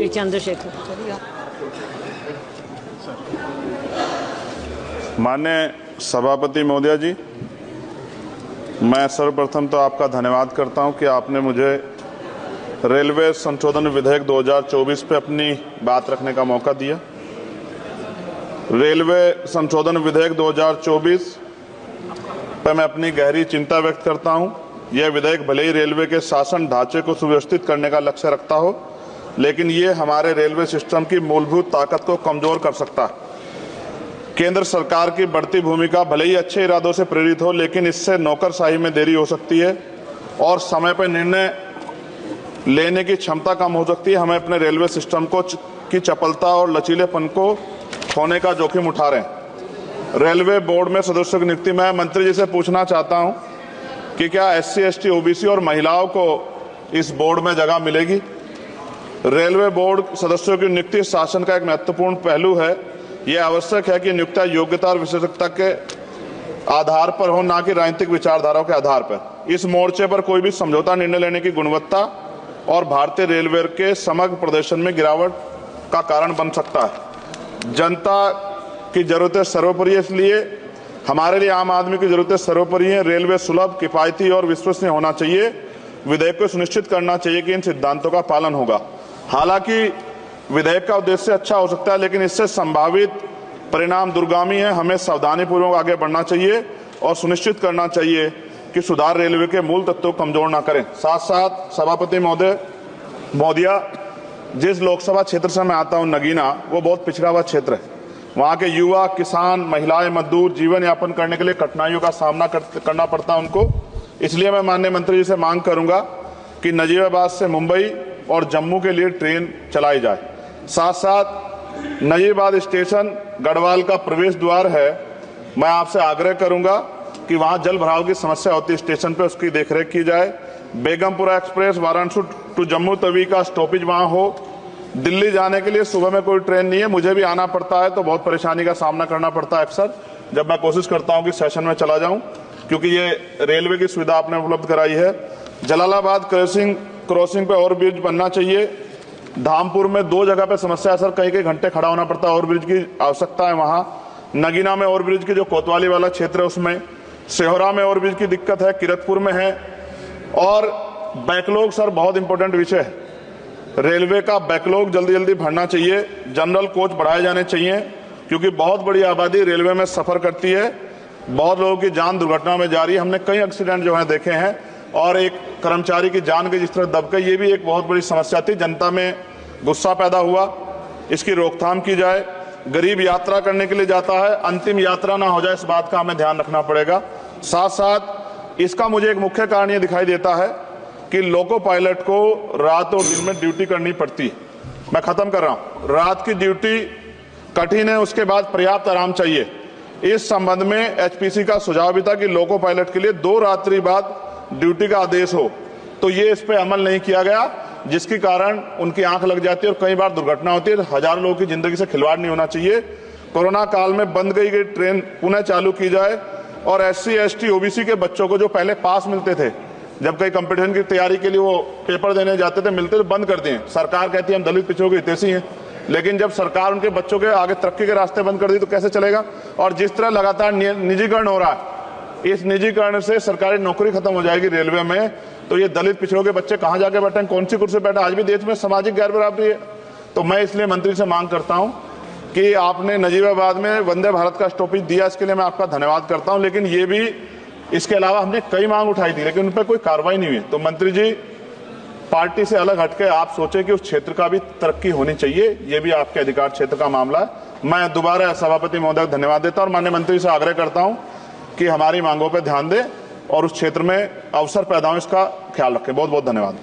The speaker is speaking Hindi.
श्री चंद्रशेखर। माननीय सभापति महोदया जी, मैं सर्वप्रथम तो आपका धन्यवाद करता हूं कि आपने मुझे रेलवे संशोधन विधेयक 2024 पे अपनी बात रखने का मौका दिया। रेलवे संशोधन विधेयक 2024 पर मैं अपनी गहरी चिंता व्यक्त करता हूं। यह विधेयक भले ही रेलवे के शासन ढांचे को सुव्यवस्थित करने का लक्ष्य रखता हो, लेकिन ये हमारे रेलवे सिस्टम की मूलभूत ताकत को कमजोर कर सकता है। केंद्र सरकार की बढ़ती भूमिका भले ही अच्छे इरादों से प्रेरित हो, लेकिन इससे नौकरशाही में देरी हो सकती है और समय पर निर्णय लेने की क्षमता कम हो सकती है। हमें अपने रेलवे सिस्टम की चपलता और लचीलेपन को खोने का जोखिम उठा रहे हैं। रेलवे बोर्ड में सदस्यों की नियुक्ति में मंत्री जी से पूछना चाहता हूं कि क्या SC, ST, OBC और महिलाओं को इस बोर्ड में जगह मिलेगी? रेलवे बोर्ड सदस्यों की नियुक्ति शासन का एक महत्वपूर्ण पहलू है। यह आवश्यक है कि नियुक्ति योग्यता और विशेषज्ञता के आधार पर हो, न कि राजनीतिक विचारधाराओं के आधार पर। इस मोर्चे पर कोई भी समझौता निर्णय लेने की गुणवत्ता और भारतीय रेलवे के समग्र प्रदर्शन में गिरावट का कारण बन सकता है। जनता की जरूरतें सर्वोपरि है, इसलिए हमारे लिए आम आदमी की जरूरतें सर्वोपरि है। रेलवे सुलभ, किफायती और विश्वसनीय होना चाहिए। विधेयक को सुनिश्चित करना चाहिए कि इन सिद्धांतों का पालन होगा। हालांकि विधेयक का उद्देश्य अच्छा हो सकता है, लेकिन इससे संभावित परिणाम दूरगामी है। हमें सावधानीपूर्वक आगे बढ़ना चाहिए और सुनिश्चित करना चाहिए कि सुधार रेलवे के मूल तत्वों को कमजोर न करें। साथ साथ सभापति महोदया, जिस लोकसभा क्षेत्र से मैं आता हूं, नगीना, वो बहुत पिछड़ा हुआ क्षेत्र है। वहां के युवा, किसान, महिलाएं, मजदूर जीवन यापन करने के लिए कठिनाइयों का सामना करना पड़ता है उनको। इसलिए मैं माननीय मंत्री जी से मांग करूंगा कि नजीबाबाद से मुंबई और जम्मू के लिए ट्रेन चलाई जाए। साथ साथ नजीबाबाद स्टेशन गढ़वाल का प्रवेश द्वार है। मैं आपसे आग्रह करूंगा कि वहां जल भराव की समस्या होती है स्टेशन पे, उसकी देखरेख की जाए। बेगमपुरा एक्सप्रेस वाराणसी टू जम्मू तवी का स्टॉपेज वहां हो। दिल्ली जाने के लिए सुबह में कोई ट्रेन नहीं है, मुझे भी आना पड़ता है तो बहुत परेशानी का सामना करना पड़ता है अक्सर, जब मैं कोशिश करता हूं कि सेशन में चला जाऊं, क्योंकि ये रेलवे की सुविधा आपने उपलब्ध कराई है। जलालाबाद क्रॉसिंग पे ओवर ब्रिज बनना चाहिए। धामपुर में 2 जगह पे समस्या है सर, कई घंटे खड़ा होना पड़ता है, ओवर ब्रिज की आवश्यकता है वहां। नगीना में ओवर ब्रिज की जो कोतवाली वाला क्षेत्र है उसमें, सेहोरा में ओवर ब्रिज की दिक्कत है, किरतपुर में है। और बैकलॉग सर बहुत इंपॉर्टेंट विषय है। रेलवे का बैकलॉग जल्दी भरना चाहिए। जनरल कोच बढ़ाए जाने चाहिए, क्योंकि बहुत बड़ी आबादी रेलवे में सफर करती है। बहुत लोगों की जान दुर्घटना में जा रही है। हमने कई एक्सीडेंट जो है देखे हैं, और एक कर्मचारी की जान के जिस तरह दबके, ये भी एक बहुत बड़ी समस्या थी। जनता में गुस्सा पैदा हुआ, इसकी रोकथाम की जाए। गरीब यात्रा करने के लिए जाता है, अंतिम यात्रा ना हो जाए, इस बात का हमें ध्यान रखना पड़ेगा। साथ साथ इसका मुझे एक मुख्य कारण ये दिखाई देता है कि लोको पायलट को रात और दिन में ड्यूटी करनी पड़ती है। मैं खत्म कर रहा हूं। रात की ड्यूटी कठिन है, उसके बाद पर्याप्त आराम चाहिए। इस संबंध में HPC का सुझाव भी था कि लोको पायलट के लिए 2 रात्रि बाद ड्यूटी का आदेश हो, तो ये इस पे अमल नहीं किया गया, जिसके कारण उनकी आंख लग जाती है और कई बार दुर्घटना होती है। हजारों लोगों की जिंदगी से खिलवाड़ नहीं होना चाहिए। कोरोना काल में बंद गई ट्रेन पुनः चालू की जाए, और SC, ST, OBC के बच्चों को जो पहले पास मिलते थे, जब कई कंपटीशन की तैयारी के लिए वो पेपर देने जाते थे, मिलते तो बंद कर दिए। सरकार कहती है हम दलित पिछड़ों के हितैषी हैं, लेकिन जब सरकार उनके बच्चों के आगे तरक्की के रास्ते बंद कर दी तो कैसे चलेगा? और जिस तरह लगातार निजीकरण हो रहा है, इस निजीकरण से सरकारी नौकरी खत्म हो जाएगी रेलवे में, तो ये दलित पिछड़ों के बच्चे कहां जाके बैठे, कौन सी कुर्सी बैठे? आज भी देश में सामाजिक गैर बराबरी है। तो मैं इसलिए मंत्री से मांग करता हूं कि आपने नजीबाबाद में वंदे भारत का स्टॉपेज दिया, इसके लिए मैं आपका धन्यवाद करता हूं। लेकिन ये भी, इसके अलावा हमने कई मांग उठाई थी, लेकिन उन पर कोई कार्रवाई नहीं हुई। तो मंत्री जी, पार्टी से अलग हटके आप सोचें कि उस क्षेत्र का भी तरक्की होनी चाहिए, ये भी आपके अधिकार क्षेत्र का मामला है। मैं दोबारा सभापति महोदय को धन्यवाद देता हूं और माननीय मंत्री से आग्रह करता हूं कि हमारी मांगों पर ध्यान दें और उस क्षेत्र में अवसर पैदा हो, इसका ख्याल रखें। बहुत बहुत धन्यवाद।